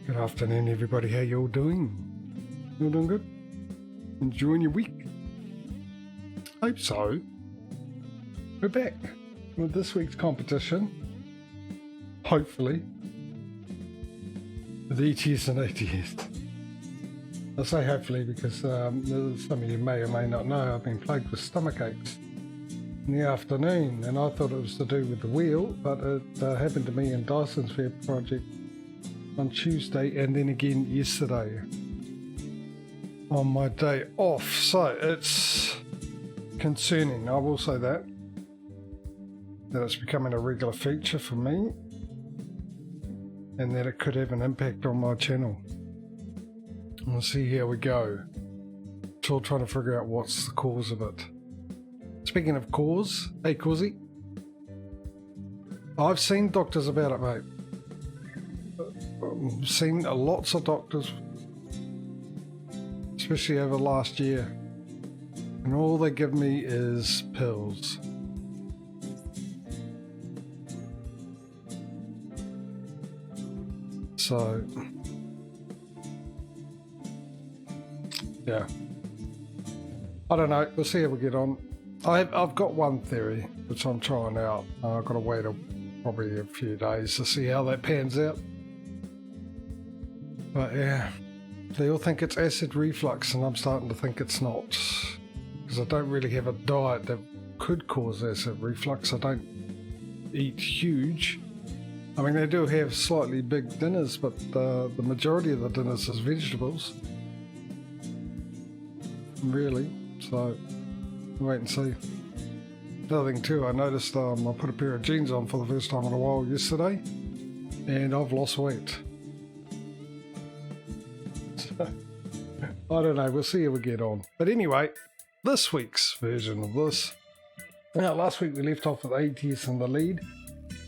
Good afternoon, everybody. How you all doing? You all doing good? Enjoying your week? Hope so. We're back with this week's competition. Hopefully. With ETS and ATS. I say hopefully because some of you may or may not know I've been plagued with stomach aches in the afternoon, and I thought it was to do with the wheel, but it happened to me in Dyson's Fair project on Tuesday and then again yesterday on my day off. So it's concerning, I will say that it's becoming a regular feature for me and that it could have an impact on my channel. We'll see how we go. Still trying to figure out what's the cause of it. Speaking of cause, hey Causey, I've seen doctors about it, mate. I've seen lots of doctors, especially over last year, and all they give me is pills. So, yeah, I don't know. We'll see how we get on. I've got one theory which I'm trying out. I've got to wait probably a few days to see how that pans out. But yeah, they all think it's acid reflux, and I'm starting to think it's not, because I don't really have a diet that could cause acid reflux. I don't eat huge. I mean, they do have slightly big dinners, but the majority of the dinners is vegetables. Really, so wait and see. Another thing too, I noticed I put a pair of jeans on for the first time in a while yesterday, and I've lost weight. So, I don't know, we'll see how we get on. But anyway, this week's version of this. Now, last week we left off with ATS in the lead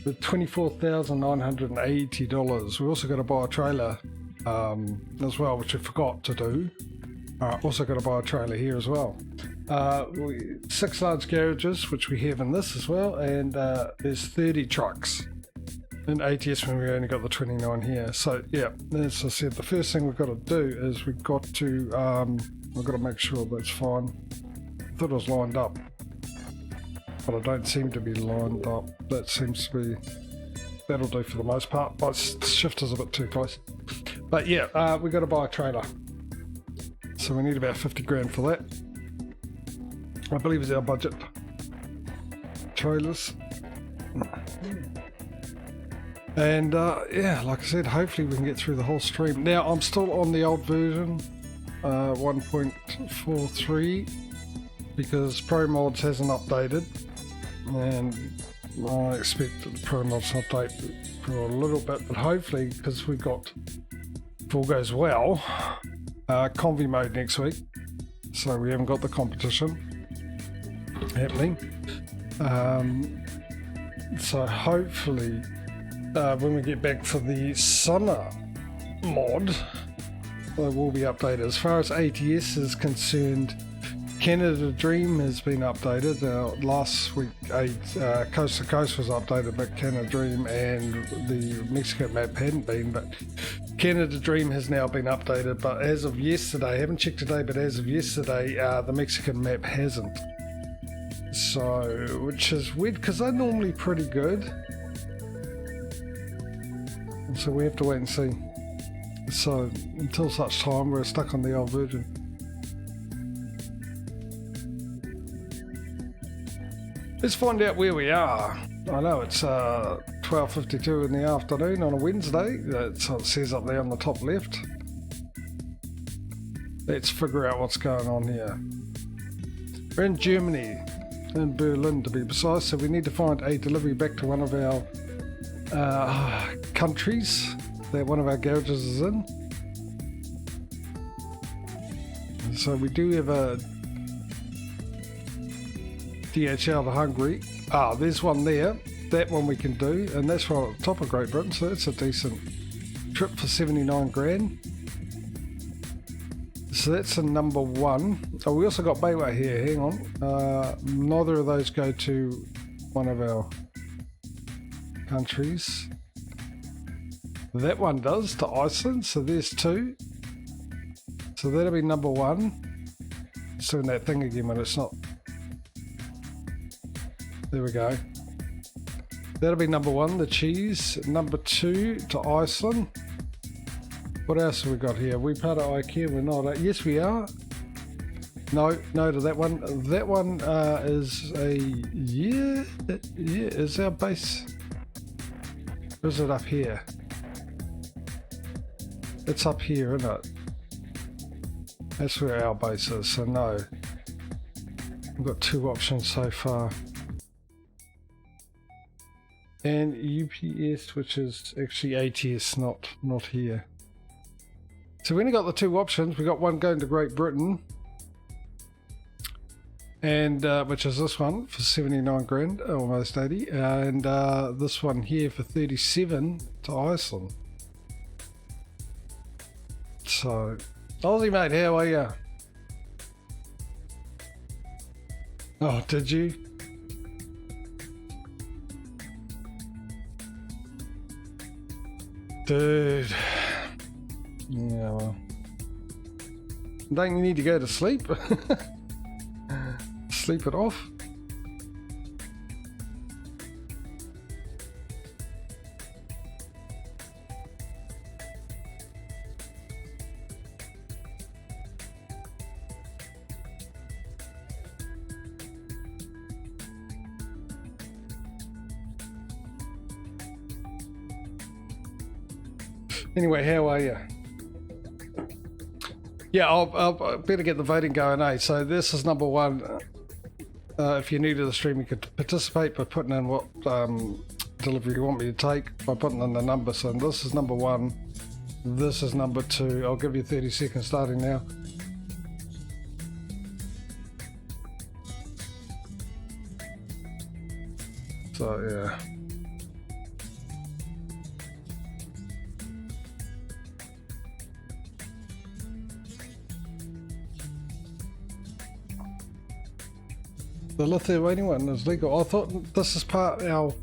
with $24,980. We also got to buy a trailer as well, which we forgot to do. Also got to buy a trailer here as well. 6 large garages, which we have in this as well, and there's 30 trucks in ATS when we only got the 29 here. So yeah, as I said, the first thing we've got to do is we've got to make sure that's fine. I thought it was lined up, but I don't seem to be lined up. That seems to be, that'll do for the most part. My shifter's a bit too close. But yeah, we've got to buy a trailer. So we need about 50 grand for that. I believe is our budget. Trailers. And yeah, like I said, hopefully we can get through the whole stream. Now, I'm still on the old version, 1.43, because ProMods hasn't updated. And I expect the ProMods to update for a little bit, but hopefully, because we've got, if all goes well, Convi mode next week, so we haven't got the competition happening. So hopefully when we get back for the summer mod, they will be updated. As far as ATS is concerned, Canada Dream has been updated. Last week Coast to Coast was updated, but Canada Dream and the Mexico map hadn't been, but Canada Dream has now been updated. But as of yesterday, I haven't checked today, but as of yesterday, the Mexican map hasn't. So, which is weird, because they're normally pretty good. And so we have to wait and see. So, until such time, we're stuck on the old version. Let's find out where we are. I know it's 12:52 in the afternoon on a Wednesday. That's what it says up there on the top left. Let's figure out what's going on here. We're in Germany, in Berlin to be precise, so we need to find a delivery back to one of our countries that one of our garages is in. So we do have a DHL to Hungary. There's one there. That one we can do, and that's right at the top of Great Britain, so that's a decent trip for 79 grand. So that's a number one. Oh, we also got Bayway here, hang on. Neither of those go to one of our countries. That one does to Iceland, so there's 2. So that'll be number 1. It's doing that thing again when it's not. There we go. That'll be number 1, the cheese. Number 2 to Iceland. What else have we got here? We part of IKEA, we're not. Yes, we are. No to that one. That one is a, yeah, is our base. Or is it up here? It's up here, isn't it? That's where our base is, so no. We've got 2 options so far. And UPS, which is actually ATS, not here. So we only got the 2 options. We got one going to Great Britain, and which is this one for 79 grand, almost 80, and this one here for 37 to Iceland. So, Aussie mate, how are you? Oh, did you? Dude. Yeah, well. Don't you need to go to sleep? Sleep it off. Anyway, how are you? Yeah, I'll better get the voting going, eh? So this is number 1. If you're new to the stream, you could participate by putting in what delivery you want me to take by putting in the number. So this is number 1. This is number 2. I'll give you 30 seconds starting now. So yeah. The Lithuanian one is legal. I thought this is part our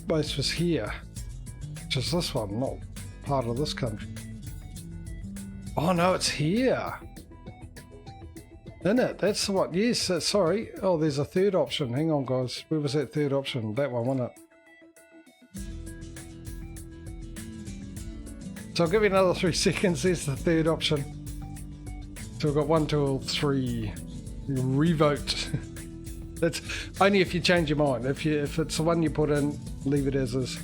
base was here, which is this one, not part of this country. Oh no, it's here, isn't it? That's the one. Yes, sorry. Oh, there's a 3rd option. Hang on, guys. Where was that 3rd option? That one, wasn't it? So I'll give you another 3 seconds. There's the 3rd option. So we've got 1, 2, 3. Revote. That's only if you change your mind. If it's the one you put in, leave it as is.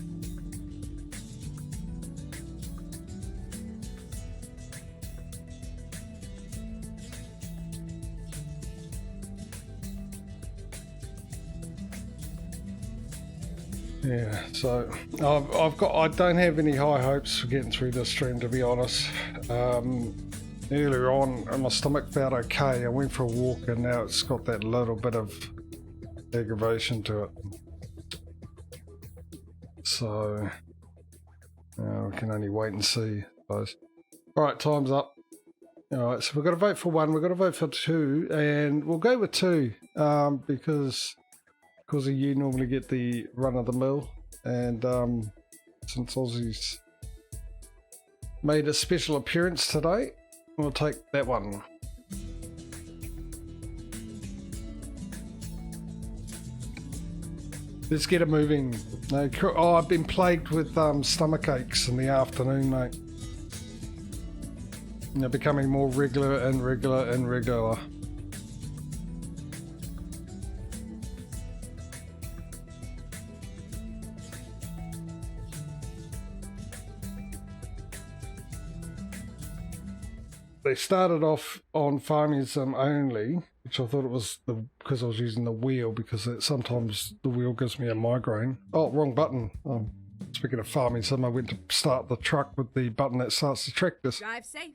Yeah, so I don't have any high hopes for getting through this stream, to be honest. Earlier on, my stomach felt okay. I went for a walk and now it's got that little bit of aggravation to it. So, we can only wait and see, I suppose. Alright, time's up. Alright, so we've got to vote for 1, we've got to vote for 2, and we'll go with 2, because of you normally get the run of the mill, and since Aussie's made a special appearance today, we'll take that one. Let's get it moving. Oh, I've been plagued with stomach aches in the afternoon, mate. They're becoming more regular and regular and regular. They started off on farmism only, which I thought it was because I was using the wheel, because sometimes the wheel gives me a migraine. Oh, wrong button. Speaking of farmism, I went to start the truck with the button that starts the tractors. Drive safe.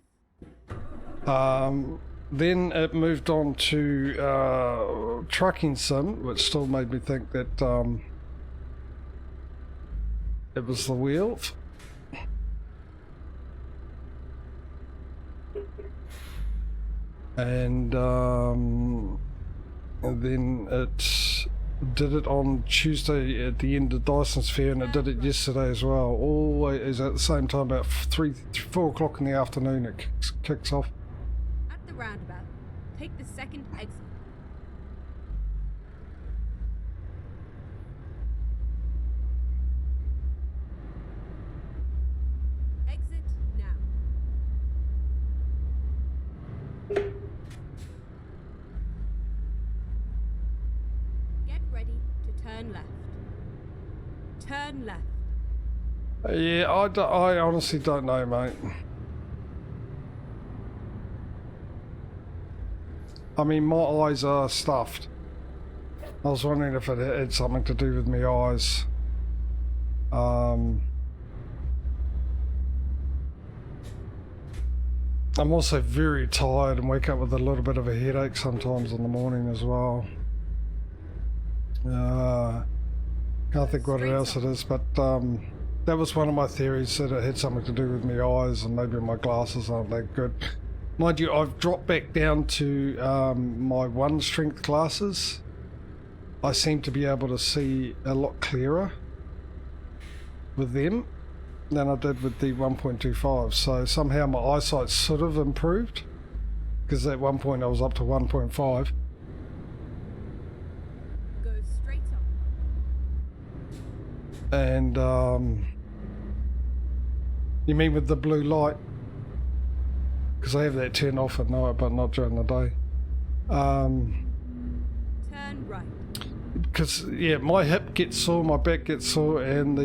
Then it moved on to trucking sim, which still made me think that it was the wheel. And then it did it on Tuesday at the end of Dyson's Fair, and it did it yesterday as well. Always at the same time, about 4 o'clock in the afternoon it kicks off. At the roundabout, take the second exit. Exit now. Get ready to turn left. Turn left. Yeah, I honestly don't know, mate. I mean, my eyes are stuffed. I was wondering if it had something to do with my eyes. I'm also very tired and wake up with a little bit of a headache sometimes in the morning as well. Can't think what else it is, but that was one of my theories, that it had something to do with my eyes, and maybe my glasses aren't that good. Mind you, I've dropped back down to my 1 strength glasses. I seem to be able to see a lot clearer with them than I did with the 1.25, so somehow my eyesight's sort of improved, because at one point I was up to 1.5. Go straight up. And you mean with the blue light? Because I have that turned off at night, but not during the day. Turn right. Because yeah, my hip gets sore, my back gets sore, and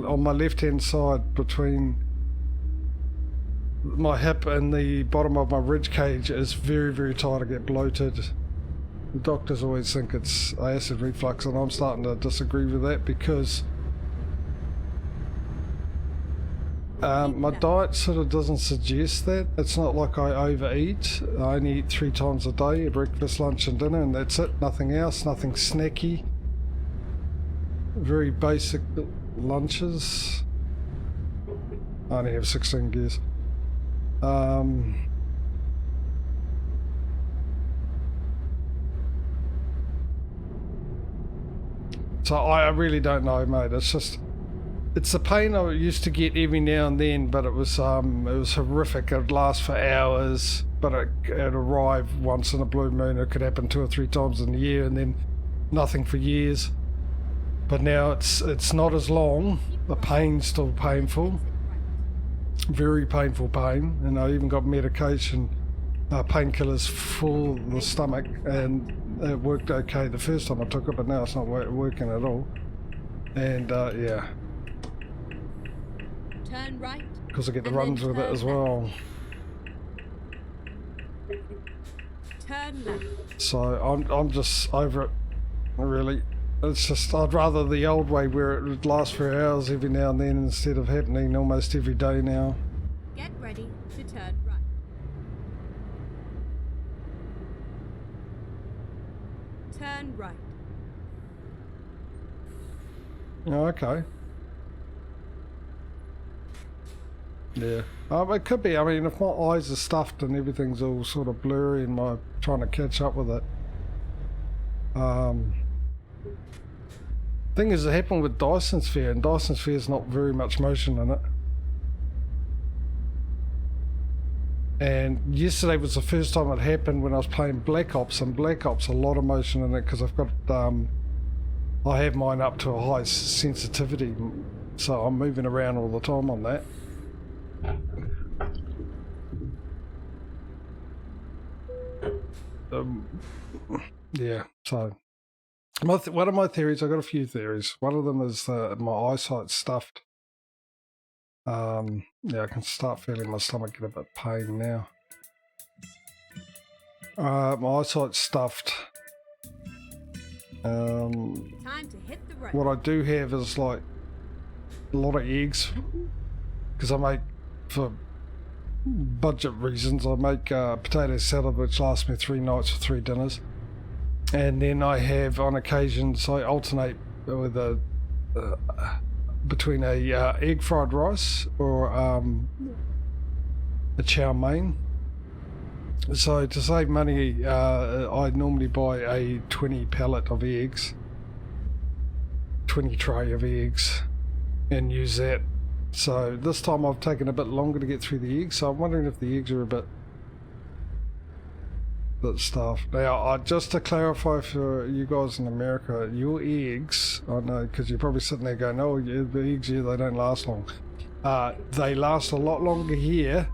on my left hand side between my hip and the bottom of my rib cage is very, very tight. I get bloated. The doctors always think it's acid reflux, and I'm starting to disagree with that, because my diet sort of doesn't suggest that. It's not like I overeat. I only eat 3 times a day, breakfast, lunch and dinner, and that's it. Nothing else, nothing snacky. Very basic lunches. I only have 16 gears. So I really don't know, mate. It's the pain I used to get every now and then, but it was horrific. It'd last for hours, but it'd arrive once in a blue moon. It could happen 2 or 3 times in a year, and then nothing for years. But now it's not as long. The pain's still painful, very painful pain, and I even got medication, painkillers for the stomach, and it worked okay the first time I took it, but now it's not working at all. And yeah. Turn right. Because I get the runs with it as well. Turn left. So I'm just over it, really. It's just, I'd rather the old way where it would last for hours every now and then, instead of happening almost every day now. Get ready to turn right. Turn right. Oh, okay. Yeah. It could be. I mean, if my eyes are stuffed and everything's all sort of blurry and I'm trying to catch up with it. Thing is, it happened with Dyson's Fair, and Dyson's Fair's not very much motion in it. And yesterday was the first time it happened when I was playing Black Ops, and Black Ops a lot of motion in it, because I've got I have mine up to a high sensitivity, so I'm moving around all the time on that. Yeah, so one of my theories, I've got a few theories. One of them is my eyesight's stuffed. Yeah, I can start feeling my stomach get a bit pain now. My eyesight's stuffed. Time to hit the road. What I do have is like a lot of eggs, because I make, for budget reasons, I make potato salad, which lasts me 3 nights for 3 dinners. And then I have, on occasions, I alternate with between a egg fried rice or a chow mein. So to save money, I normally buy a 20 pellet of eggs, 20 tray of eggs, and use that. So this time I've taken a bit longer to get through the eggs, so I'm wondering if the eggs are a bit stuffed. Now, just to clarify for you guys in America, your eggs, I know because you're probably sitting there going, oh yeah, the eggs here, they don't last long. They last a lot longer here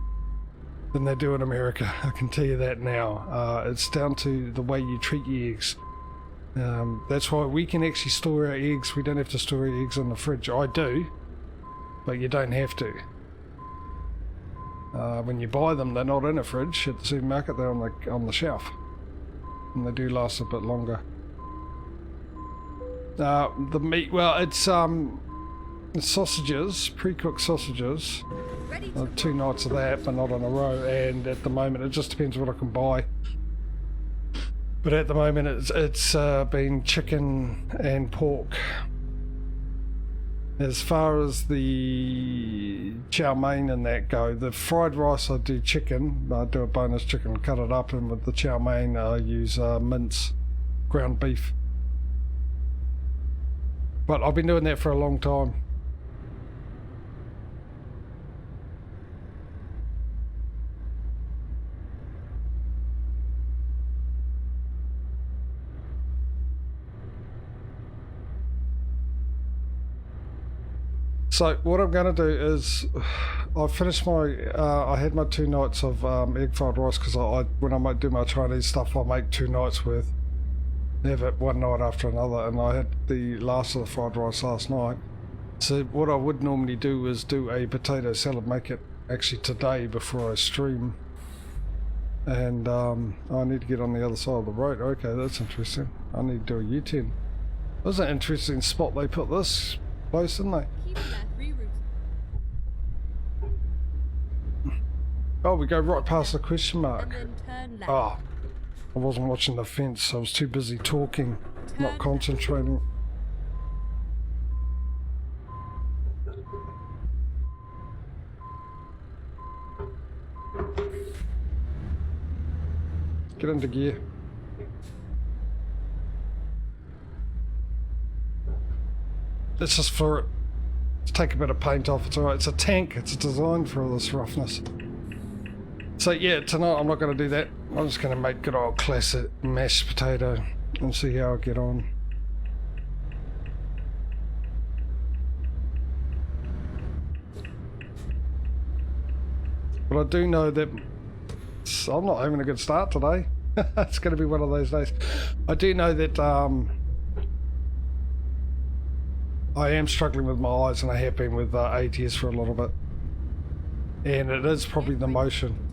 than they do in America, I can tell you that now. It's down to the way you treat your eggs. That's why we can actually store our eggs. We don't have to store our eggs in the fridge. I do, but you don't have to. When you buy them, they're not in a fridge at the supermarket, they're on the shelf, and they do last a bit longer. The meat, well, it's sausages, pre-cooked sausages. 2 nights of that, but not in a row, and at the moment it just depends what I can buy. But at the moment it's been chicken and pork. As far as the chow mein and that go, the fried rice I do chicken, I do a bonus chicken, cut it up, and with the chow mein I use mince, ground beef. But I've been doing that for a long time. So what I'm going to do is, I finished my, I had my 2 nights of egg fried rice, because when I do my Chinese stuff, I make 2 nights worth, have it one night after another, and I had the last of the fried rice last night. So what I would normally do is do a potato salad, make it actually today before I stream. And I need to get on the other side of the road. Okay, that's interesting. I need to do a U-turn. That was an interesting spot they put this place, didn't they? Oh, we go right past the question mark. Oh, I wasn't watching the fence. I was too busy talking, not concentrating. Get into gear. Let's just floor it. Let's take a bit of paint off. It's alright. It's a tank. It's designed for all this roughness. So yeah, tonight I'm not going to do that. I'm just going to make good old classic mashed potato and see how I get on. But I do know that I'm not having a good start today. It's going to be one of those days. I do know that I am struggling with my eyes, and I have been with ATS for a little bit. And it is probably the motion.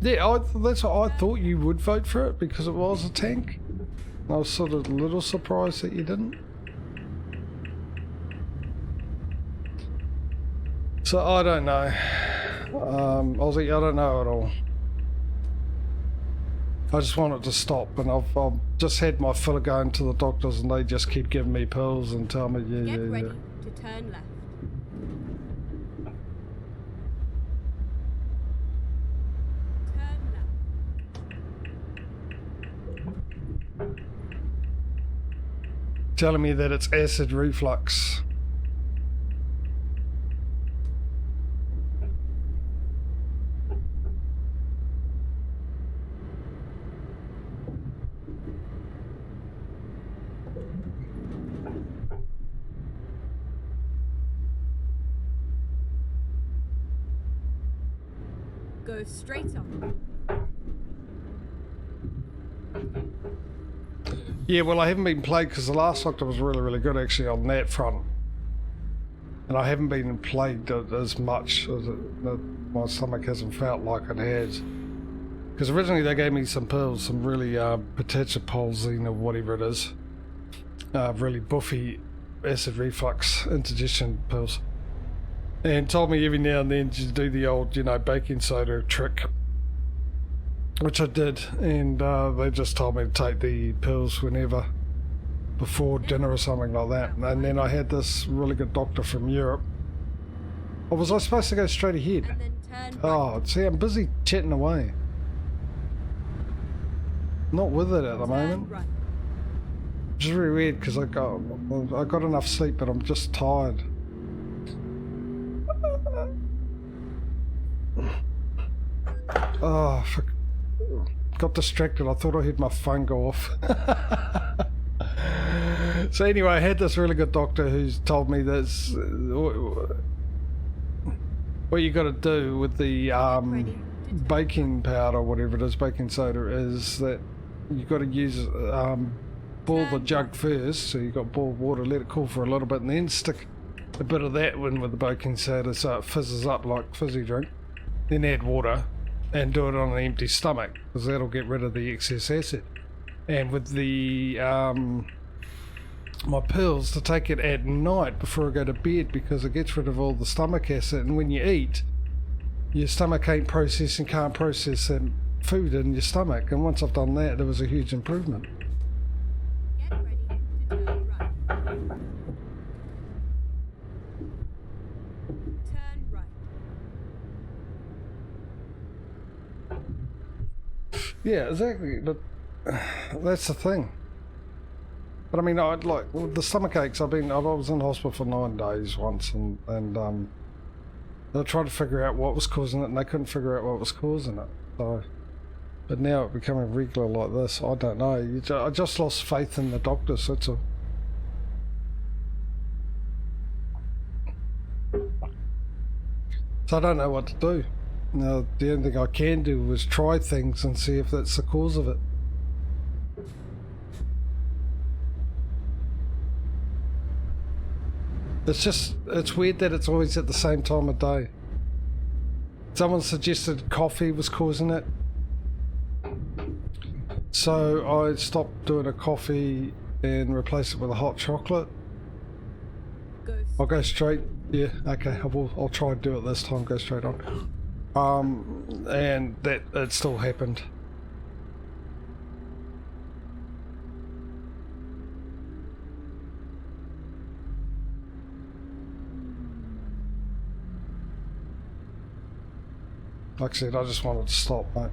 Yeah, that's what I thought you would vote for it, because it was a tank. I was sort of a little surprised that you didn't. So I don't know. Aussie, I don't know at all. I just want it to stop, and I've just had my filler going to the doctors, and they just keep giving me pills and tell me, Get ready to turn left. Telling me that it's acid reflux. Go straight on. Yeah, well, I haven't been played because the last Doctor was really, really good actually on that front. And I haven't been played as much as my stomach hasn't felt like it has. Because originally they gave me some pills, some really potassium or whatever it is. Really buffy acid reflux indigestion pills. And told me every now and then to do the old, baking soda trick. Which I did, and they just told me to take the pills whenever, before dinner or something like that. And then I had this really good doctor from Europe, Or was I supposed to go straight ahead? and then turn right. Oh, see, I'm busy chatting away. Not with it at the Turn moment. right. Which is really weird because I got enough sleep, but I'm just tired. Oh, fuck. Got distracted. I thought I heard my phone go off. So anyway, I had this really good doctor who's told me this. What you got to do with the baking powder, whatever it is, baking soda, is that you got to use boil the jug first. So you got boiled water, let it cool for a little bit, and then stick a bit of that in with the baking soda so it fizzes up like fizzy drink. Then add water and do it on an empty stomach because that'll get rid of the excess acid. And with the my pills, to take it at night before I go to bed because it gets rid of all the stomach acid, and when you eat, your stomach ain't processing, can't process that food in your stomach. And once I've done that, there was a huge improvement. Get ready to turn right. Turn right. Yeah, exactly, but that's the thing. But I mean, I'd like with the stomach aches. I was in hospital for 9 days once, and they tried to figure out what was causing it, and they couldn't figure out what was causing it. So, but now it's becoming regular like this. I don't know. I just lost faith in the doctors. That's all. So I don't know what to do. Now, the only thing I can do is try things and see if that's the cause of it. It's weird that it's always at the same time of day. Someone suggested coffee was causing it. So I stopped doing a coffee and replaced it with a hot chocolate. I'll go straight. Yeah, okay. I'll try and do it this time. Go straight on. And that it still happened. Like I said, I just wanted to stop, mate.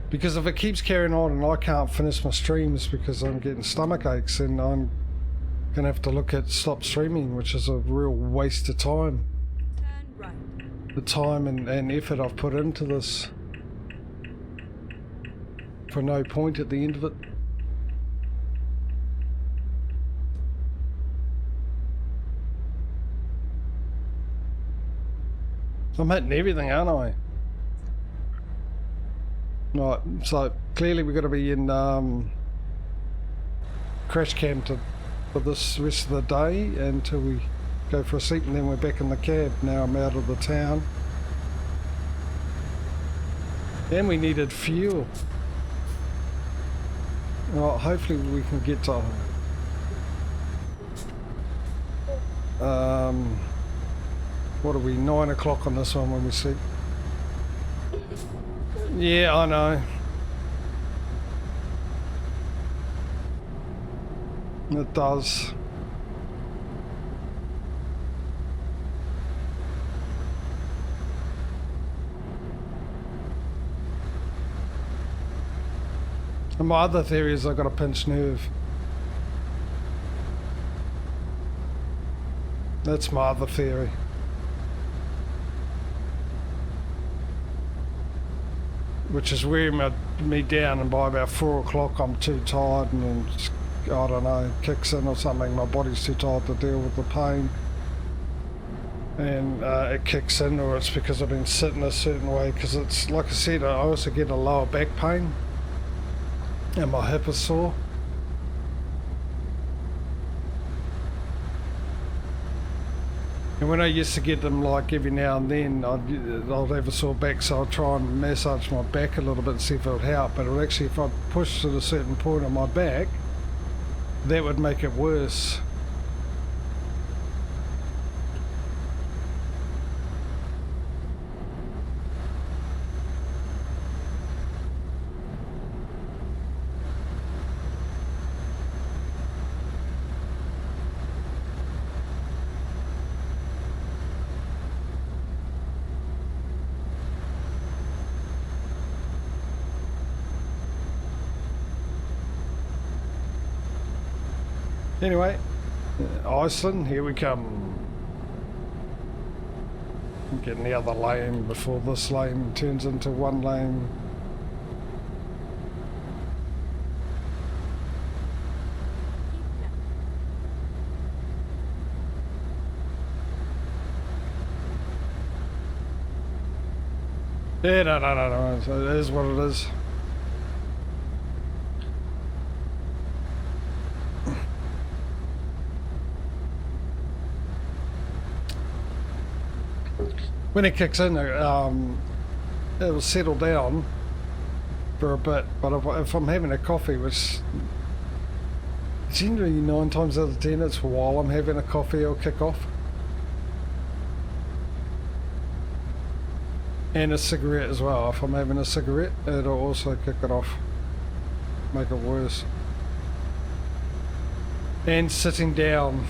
Because if it keeps carrying on and I can't finish my streams because I'm getting stomach aches, then I'm gonna have to look at stop streaming, which is a real waste of time. Turn right. The time and effort I've put into this for no point at the end of it. I'm hitting everything, aren't I? Right, so clearly we've got to be in crash cam for this rest of the day until we go for a seat, and then we're back in the cab. Now I'm out of the town. And we needed fuel. Well, hopefully we can get to what are we, 9 o'clock on this one when we see. Yeah, I know. It does. And my other theory is I've got a pinched nerve. That's my other theory. Which is wearing me down, and by about 4 o'clock I'm too tired, and then just, I don't know, kicks in or something. My body's too tired to deal with the pain, and it kicks in, or it's because I've been sitting a certain way, because it's like I said, I also get a lower back pain and my hip is sore. And when I used to get them like every now and then, I'd have a sore back, so I'd try and massage my back a little bit and see if it would help. But it would actually, if I pushed at a certain point on my back, that would make it worse. Anyway, Iceland, here we come. I'm getting the other lane before this lane turns into one lane. Yeah, no. So it is what it is. When it kicks in, it will settle down for a bit. But if I'm having a coffee, which generally 9 times out of 10, it's while I'm having a coffee, it'll kick off. And a cigarette as well. If I'm having a cigarette, it'll also kick it off, make it worse. And sitting down.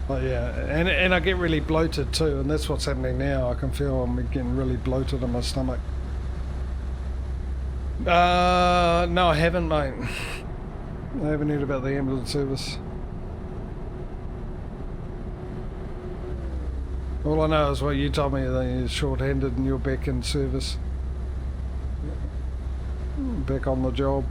But yeah, and I get really bloated too, and that's what's happening now. I can feel I'm getting really bloated in my stomach. No, I haven't, mate. I haven't heard about the ambulance service. All I know is what you told me, that you're short-handed and you're back in service. Back on the job.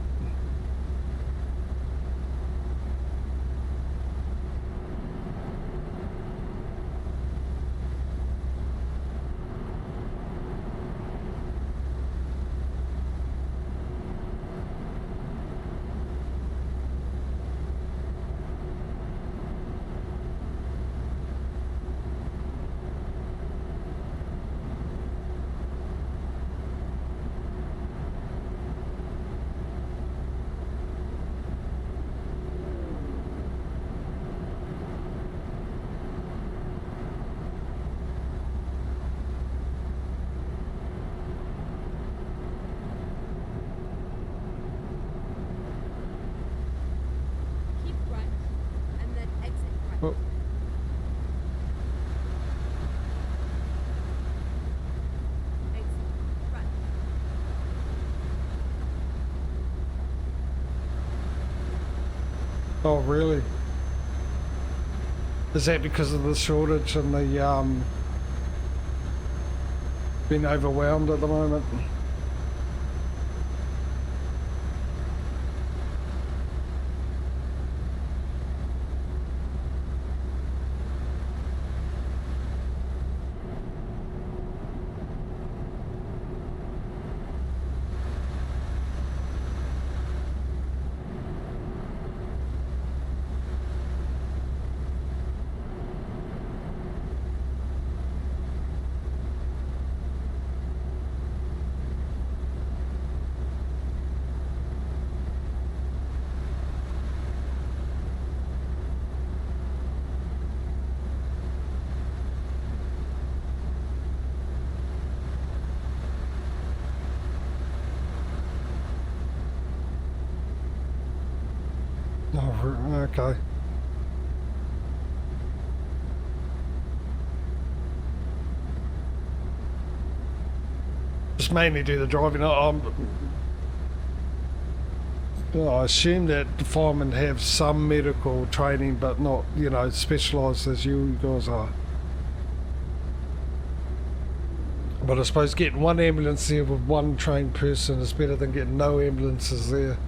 Oh. Oh, really? Is that because of the shortage and the being overwhelmed at the moment? Oh, okay. Just mainly do the driving. I assume that the firemen have some medical training, but not, you know, specialised as you guys are. But I suppose getting one ambulance there with one trained person is better than getting no ambulances there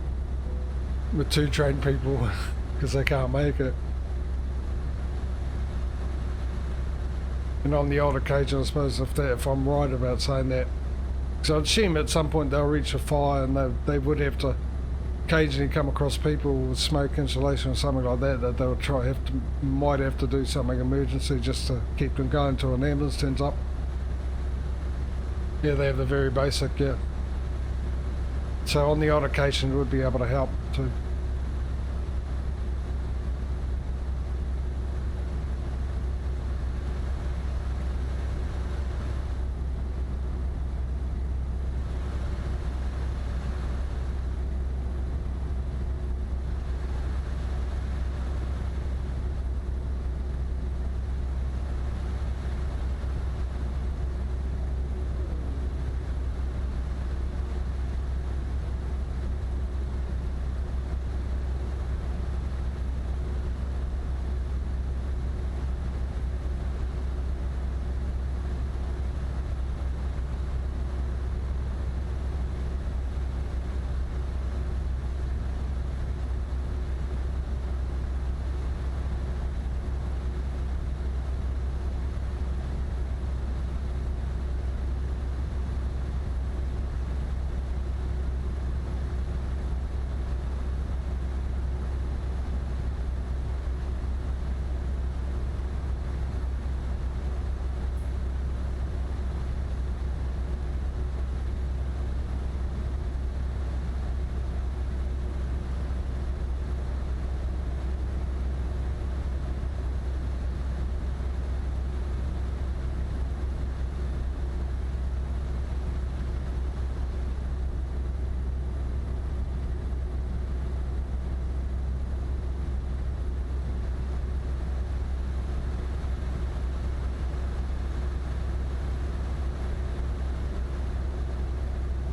with 2 trained people because they can't make it. And on the odd occasion, I suppose, if I'm right about saying that, so I'd assume at some point they'll reach a fire and they would have to occasionally come across people with smoke insulation or something like that, that they'll might have to do something emergency just to keep them going until an ambulance turns up. Yeah, they have the very basic, yeah. So on the odd occasion it would be able to help too.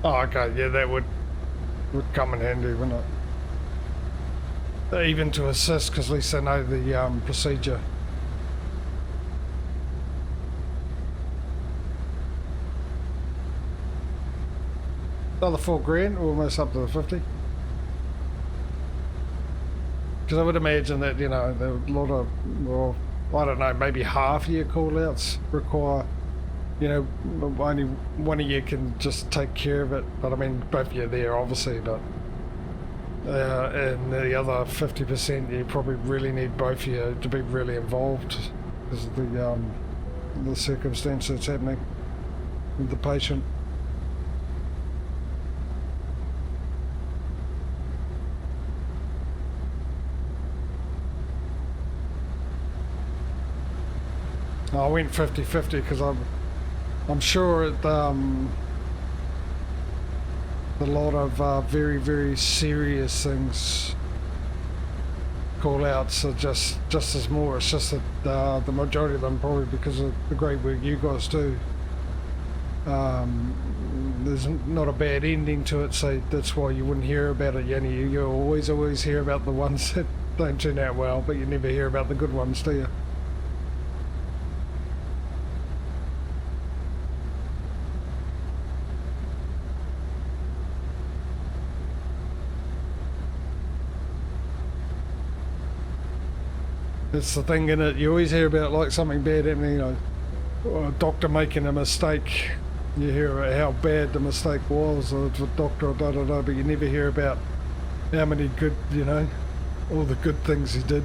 Oh, okay, yeah, that would come in handy, wouldn't it? Even to assist, because at least they know the procedure. Another $4,000, almost up to the 50. Because I would imagine that, you know, there are a lot of, well, I don't know, maybe half your call-outs require, you know, only one of you can just take care of it. But I mean, both of you are there, obviously, but and the other 50%, you probably really need both of you to be really involved because of the circumstance that's happening with the patient. I went 50-50 because I'm sure a lot of very, very serious things, call outs are just as more. It's just that the majority of them, probably because of the great work you guys do, there's not a bad ending to it, so that's why you wouldn't hear about it. You always hear about the ones that don't turn out well, but you never hear about the good ones, do you? It's the thing in it, you always hear about like something bad happening, you know, or a doctor making a mistake. You hear about how bad the mistake was, or the doctor, or da-da-da, but you never hear about how many good, you know, all the good things he did.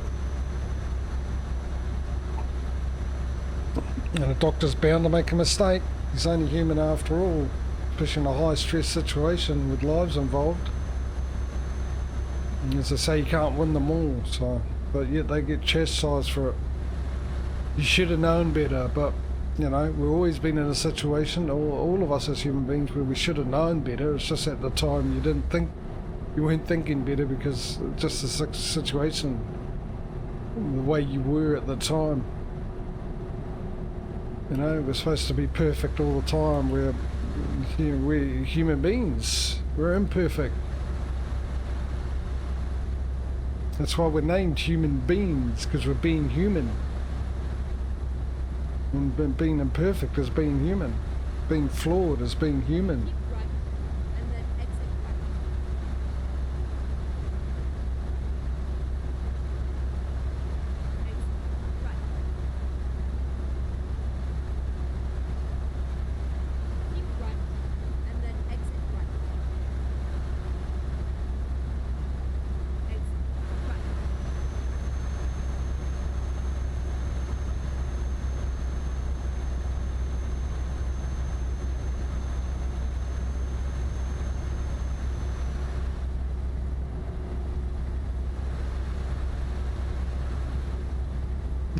And a doctor's bound to make a mistake. He's only human after all, especially in a high stress situation with lives involved. And as I say, you can't win them all, so... But yet they get chastised for it. You should have known better, but you know, we've always been in a situation, all of us as human beings, where we should have known better. It's just at the time you didn't think, you weren't thinking better because just the situation, the way you were at the time. You know, we're supposed to be perfect all the time. We're human beings. We're imperfect. That's why we're named human beings, because we're being human. And being imperfect is being human. Being flawed is being human. Right, and then exit right. Exit right. Keep right, and then exit right. Exit right.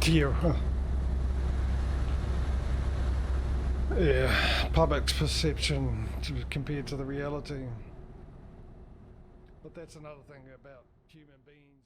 Here, huh? Yeah, public's perception compared to the reality. But that's another thing about human beings.